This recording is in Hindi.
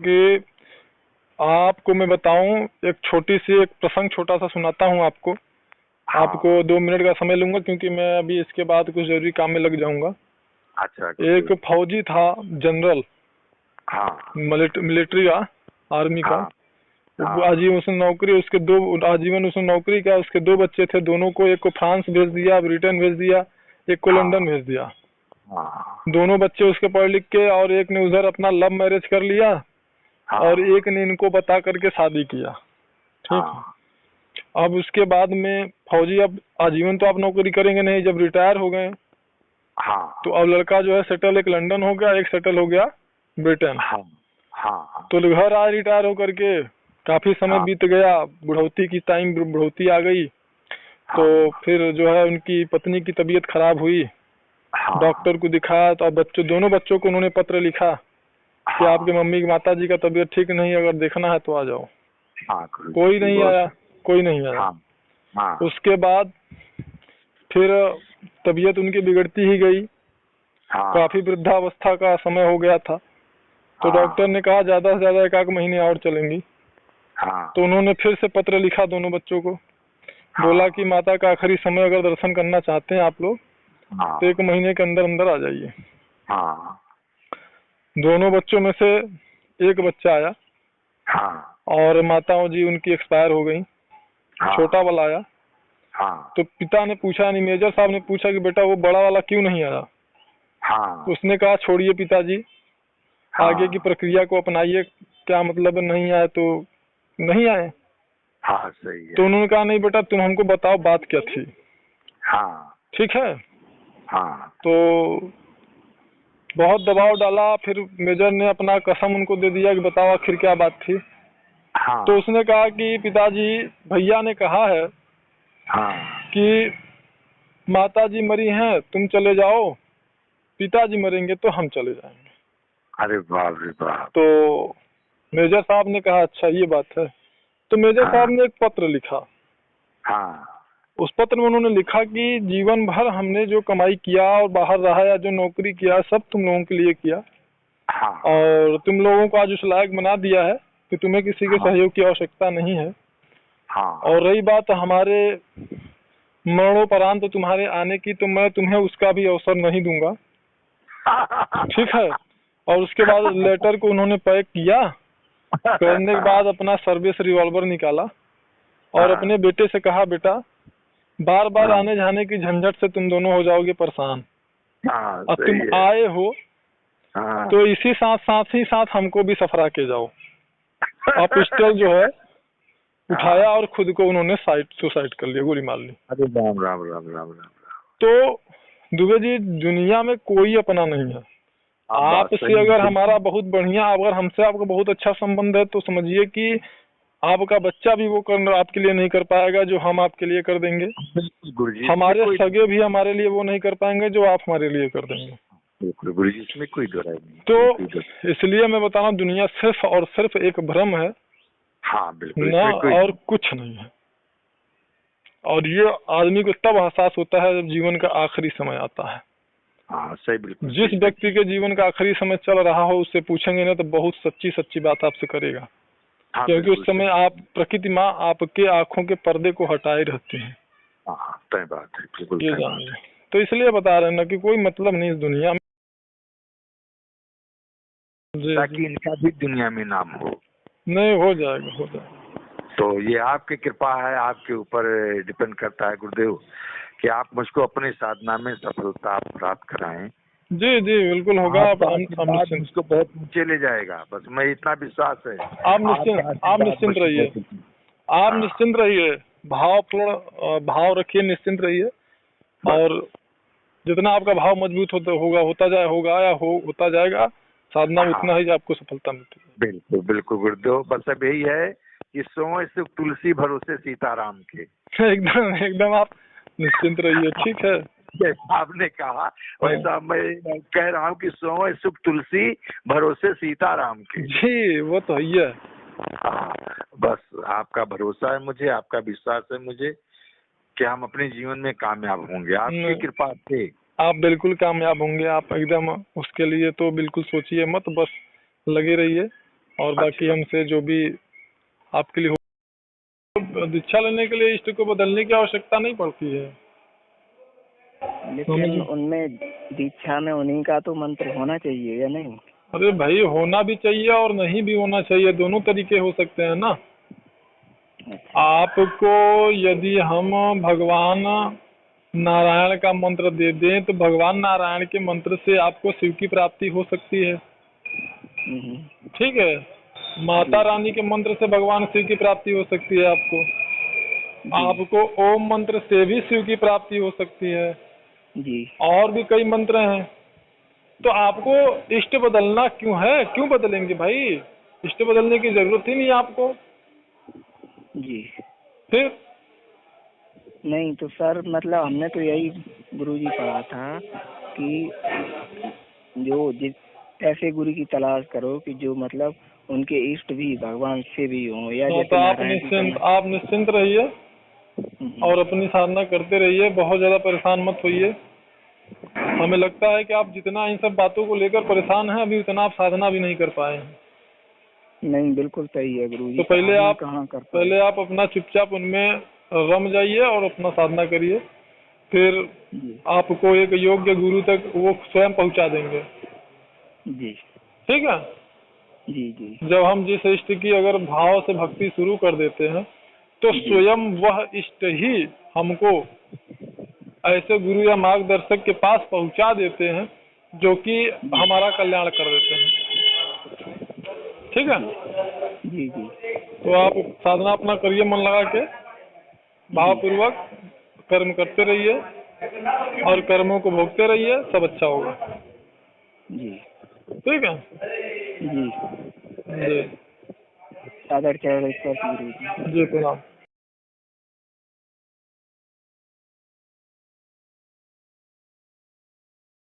कि आपको मैं बताऊं, एक छोटी सी एक प्रसंग छोटा सा सुनाता हूं आपको। हाँ। आपको 2 मिनट का समय लूंगा क्योंकि मैं अभी इसके बाद कुछ जरूरी काम में लग जाऊंगा। अच्छा। एक फौजी था, जनरल, हाँ मिलिट्री का, आर्मी का। हाँ वो हाँ आजीवन उसने नौकरी, उसके 2 आजीवन उसने नौकरी किया। उसके 2 बच्चे थे, दोनों को, एक को फ्रांस भेज दिया, ब्रिटेन भेज दिया, एक को लंदन भेज दिया। हाँ दोनों बच्चे उसके पढ़ लिख के, और एक ने उधर अपना लव मैरिज कर लिया और हाँ एक ने इनको बता करके शादी किया। ठीक है। हाँ अब उसके बाद में फौजी अब आजीवन तो आप नौकरी करेंगे नहीं, जब रिटायर हो गए हाँ तो अब लड़का जो है सेटल, एक लंदन हो गया, एक सेटल हो गया ब्रिटेन। हाँ हाँ तो घर आए रिटायर होकर के, काफी समय हाँ बीत गया, बुढ़ौती की टाइम, बुढ़ौती आ गई। तो फिर जो है उनकी पत्नी की तबीयत खराब हुई, डॉक्टर को दिखाया। तो अब दोनों बच्चों को उन्होंने पत्र लिखा कि आपके मम्मी माता जी का तबीयत ठीक नहीं, अगर देखना है तो आ जाओ। कोई नहीं आया, कोई नहीं आया। उसके बाद फिर तबीयत उनकी बिगड़ती ही गई, काफी वृद्धावस्था का समय हो गया था। तो डॉक्टर ने कहा ज्यादा से ज्यादा 1 महीने और चलेंगी। तो उन्होंने फिर से पत्र लिखा दोनों बच्चों को, बोला कि माता का आखिरी समय अगर दर्शन करना चाहते हैं आप लोग तो 1 महीने के अंदर अंदर आ जाइए। दोनों बच्चों में से एक बच्चा आया और माताओं जी उनकी एक्सपायर हो गई। छोटा वाला आया। तो पिता ने पूछा, यानी मेजर साहब ने पूछा कि बेटा वो बड़ा वाला क्यों नहीं आया। उसने कहा छोड़िए पिताजी, आगे की प्रक्रिया को अपनाइए, क्या मतलब नहीं आए तो नहीं आए। सही है। तो उन्होंने कहा नहीं बेटा तुम हमको बताओ बात क्या थी। ठीक है। तो बहुत दबाव डाला, फिर मेजर ने अपना कसम उनको दे दिया कि बताओ आखिर क्या बात थी। तो उसने कहा कि पिताजी, भैया ने कहा है कि माता जी मरी हैं, तुम चले जाओ, पिताजी मरेंगे तो हम चले जाएंगे। अरे बाप रे बाप। तो मेजर साहब ने कहा अच्छा ये बात है। तो मेजर साहब ने एक पत्र लिखा। उस पत्र में उन्होंने लिखा कि जीवन भर हमने जो कमाई किया और बाहर रहा या जो नौकरी किया सब तुम लोगों के लिए किया, और तुम लोगों को आज उस लायक बना दिया है कि तुम्हें किसी के सहयोग की आवश्यकता नहीं है। और रही बात हमारे मरणोपरांत तुम्हारे आने की, तो मैं तुम्हें उसका भी अवसर नहीं दूंगा। ठीक है। और उसके बाद लेटर को उन्होंने पैक किया, करने के बाद अपना सर्विस रिवॉल्वर निकाला और अपने बेटे से कहा बेटा बार बार आने जाने की झंझट से तुम दोनों हो जाओगे परेशान, और तुम आए हो तो इसी साथ ही साथ हमको भी सफरा के जाओ। और पिस्टल जो है उठाया और खुद को उन्होंने सुसाइड कर लिया, गोली मार ली। अरे राम राम राम राम राम। तो दुबे जी, दुनिया में कोई अपना नहीं है। आपसे अगर हमारा बहुत बढ़िया, अगर हमसे आपका बहुत अच्छा संबंध है तो समझिए कि आपका बच्चा भी वो करना आपके लिए नहीं कर पाएगा जो हम आपके लिए कर देंगे। हमारे सगे भी हमारे लिए वो नहीं कर पाएंगे जो आप हमारे लिए कर देंगे। गुरुजी इसमें कोई दो राय नहीं। तो इसलिए मैं बता रहा हूँ, दुनिया सिर्फ और सिर्फ एक भ्रम है। बिल्कुल ना और कुछ नहीं है। और ये आदमी को तब एहसास होता है जब जीवन का आखिरी समय आता है। सही, बिल्कुल। जिस व्यक्ति के जीवन का आखिरी समय चल रहा हो उससे पूछेंगे ना तो बहुत सच्ची बात आपसे करेगा। क्योंकि उस समय आप, प्रकृति माँ आपके आंखों के पर्दे को हटाए रहती है। सही बात है, बिल्कुल। ये जानिए। तो इसलिए बता रहे हैं ना कि कोई मतलब नहीं इस दुनिया में, ताकि इनका भी दुनिया में नाम हो। नहीं, हो जाएगा, हो जाएगा। तो ये आपकी कृपा है, आपके ऊपर डिपेंड करता है गुरुदेव कि आप मुझको अपने साधना में सफलता प्राप्त कराएं। जी जी बिल्कुल होगा। आप मुझको बहुत नीचे ले जाएगा, बस मैं इतना विश्वास है। आप निश्चिंत रहिए, आप निश्चिंत रहिए, भावपूर्ण भाव रखिए, निश्चिंत रहिए। और जितना आपका भाव मजबूत होता जाएगा साधना में, उतना ही आपको सफलता मिलती है। बिल्कुल बिल्कुल गुरुदेव, बस अब यही है कि सोए सुख तुलसी भरोसे सीताराम के। एकदम एकदम आप निश्चिंत रहिए। ठीक है, जैसा आपने कहा वैसा मैं कह रहा हूँ कि सोए सुख तुलसी भरोसे सीताराम के। जी वो तो ही है। बस आपका भरोसा है मुझे, आपका विश्वास है मुझे कि हम अपने जीवन में कामयाब होंगे आपकी कृपा से। आप बिल्कुल कामयाब होंगे। आप एकदम उसके लिए तो बिल्कुल सोचिए मत, बस लगे रहिए। और बाकी हमसे जो भी आपके लिए हो, दीक्षा लेने के लिए इष्ट को बदलने की आवश्यकता नहीं पड़ती है। लेकिन उनमें दीक्षा में उन्हीं का तो मंत्र होना चाहिए या नहीं? अरे भाई, होना भी चाहिए और नहीं भी होना चाहिए, दोनों तरीके हो सकते हैं ना। आपको यदि हम भगवान नारायण का मंत्र दे दें तो भगवान नारायण के मंत्र से आपको शिव की प्राप्ति हो सकती है, ठीक है। माता रानी के मंत्र से भगवान शिव की प्राप्ति हो सकती है आपको ओम मंत्र से भी शिव की प्राप्ति हो सकती है जी। और भी कई मंत्र हैं। तो आपको इष्ट बदलना क्यों है? क्यों बदलेंगे भाई? इष्ट बदलने की जरूरत ही नहीं आपको। जी। फिर नहीं तो सर, मतलब हमने तो यही गुरुजी पढ़ा था कि जो जिस ऐसे गुरु की तलाश करो कि जो मतलब उनके इष्ट भी भगवान से भी हो, या तो आप निश्चिंत रहिए और अपनी साधना करते रहिए, बहुत ज्यादा परेशान मत होइए। हमें लगता है कि आप जितना इन सब बातों को लेकर परेशान हैं, अभी उतना आप साधना भी नहीं कर पाए हैं। नहीं, बिल्कुल सही है गुरुजी। तो पहले आप अपना चुपचाप उनमें रम जाइए और अपना साधना करिए, फिर आपको एक योग्य गुरु तक वो स्वयं पहुंचा देंगे। जी ठीक है। जी। जब हम जिस इष्ट की अगर भाव से भक्ति शुरू कर देते हैं तो स्वयं वह इष्ट ही हमको ऐसे गुरु या मार्गदर्शक के पास पहुंचा देते हैं जो कि हमारा कल्याण कर देते हैं। ठीक है। जी। तो आप साधना अपना करिए, मन लगा के भावपूर्वक कर्म करते रहिए और कर्मों को भोगते रहिए, सब अच्छा होगा। जी ठीक है। जी। जी सादर चरण गुरु जी। जी प्रणाम।